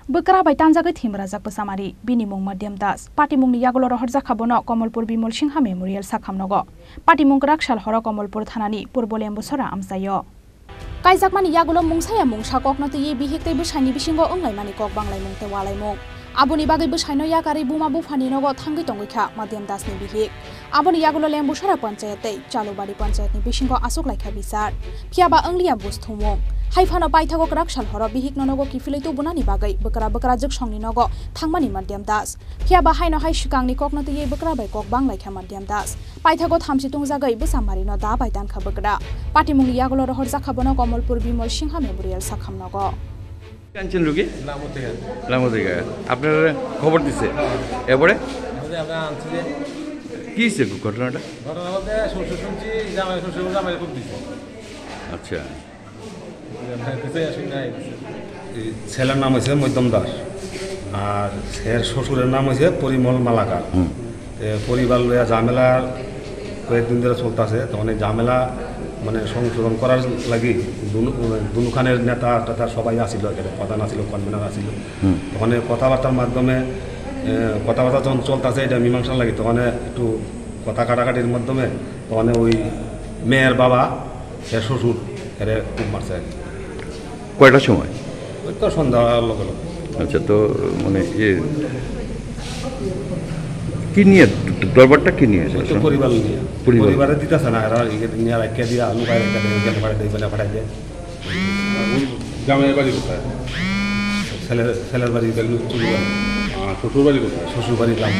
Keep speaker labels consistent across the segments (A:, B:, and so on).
A: Bekara bai tanjagai thimrajak pesamari bini mung Madhyam Das patimungni yagolo rohor jakhabono Kamalpur Bimal Singha Memorial sakhamnogo patimung rakshal horo Kamalpur thanani purbo lembusora amsayo kaijakmani yagolo mungsaya mungsa kokno te bihikte bwsaini bisingo onglaimani kok banglai mungte walaimung aboni bagai bwsaino yakari buma bufani nogo thangai tongikha Madhyam Das ni bihik aboni yagolo lembusora panchayate Chalubari panchayat ni bisingo asuk laikha bisar phiaba anglia busthumung Haifano paithagok rakshal horo bihik nonogo kifilai tu bunani bagai bekara juk songni nogo thangmani Madhyam Das phiaba haino hai shikangni kokno te bekara bai kok banglai kha Madhyam Das paithago thamsi tungjagai besamari no da bai tan kha bekara patimungni yagolo rohor jakhabono Kamalpur Bimal Singha Memorial sakhamnogo
B: কাঞ্চন রোগী লামো থেকে আপনারা খবর দিছে এবারে
C: আমরা আনছি যে
B: কি হইছে ঘটনাটা
C: বলতে শ্বশুর শুনছি জামাই খুব দিছে
B: আচ্ছা
D: ছেলের নাম হয়েছে মধ্যম দাস আর এর শ্বশুরের নাম হয়েছে পরিমল মালাকার পরিবার লইয়া ঝামেলা কয়েকদিন ধরে চলতেছে তখন এই ঝামেলা মানে সংশোধন করার লাগি দুনুখানের নেতা টেতা সবাই আসিল এখানে প্রধান আসিল কনভেনার আসিল তখন কথাবার্তার মাধ্যমে কথাবার্তা যখন চলতেছে এটা মীমাংসা লাগে তখন একটু কথা কাটাকাটির মাধ্যমে তখন ওই মেয়ের বাবা এর শ্বশুর এর খুব মারছে আর কি
B: কয়টার সময়
D: ওই তো সন্ধ্যার লগে লগে
B: আচ্ছা তো মানে কি নিয়ে দরবারটা কি নিয়ে
D: ওই তো পরিবার নিয়ে পরিবারে দিতেছে না এরা নিয়ে রাখিয়া দিয়ে আলু খাই রেখে দেয় গেলে ফাটাই দেয় বেলা ফাটাই দেয়
C: জামাইয়ের বাড়ি কোথায়
D: ছেলের বাড়ি
C: শ্বশুর বাড়ি কোথায়
D: শ্বশুর বাড়ি গ্রাম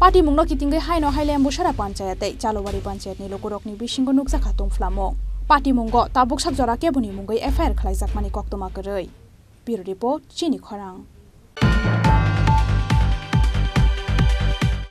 A: patimungno kitingai haino hailembusara panchayate Chalubari panchayat ni lokorokni bisingo nuksa khatung flamong patimungo tabuk sakjora kebuni mungai FIR khlaijakmani koktoma koroi Bureau Report Chini Khorang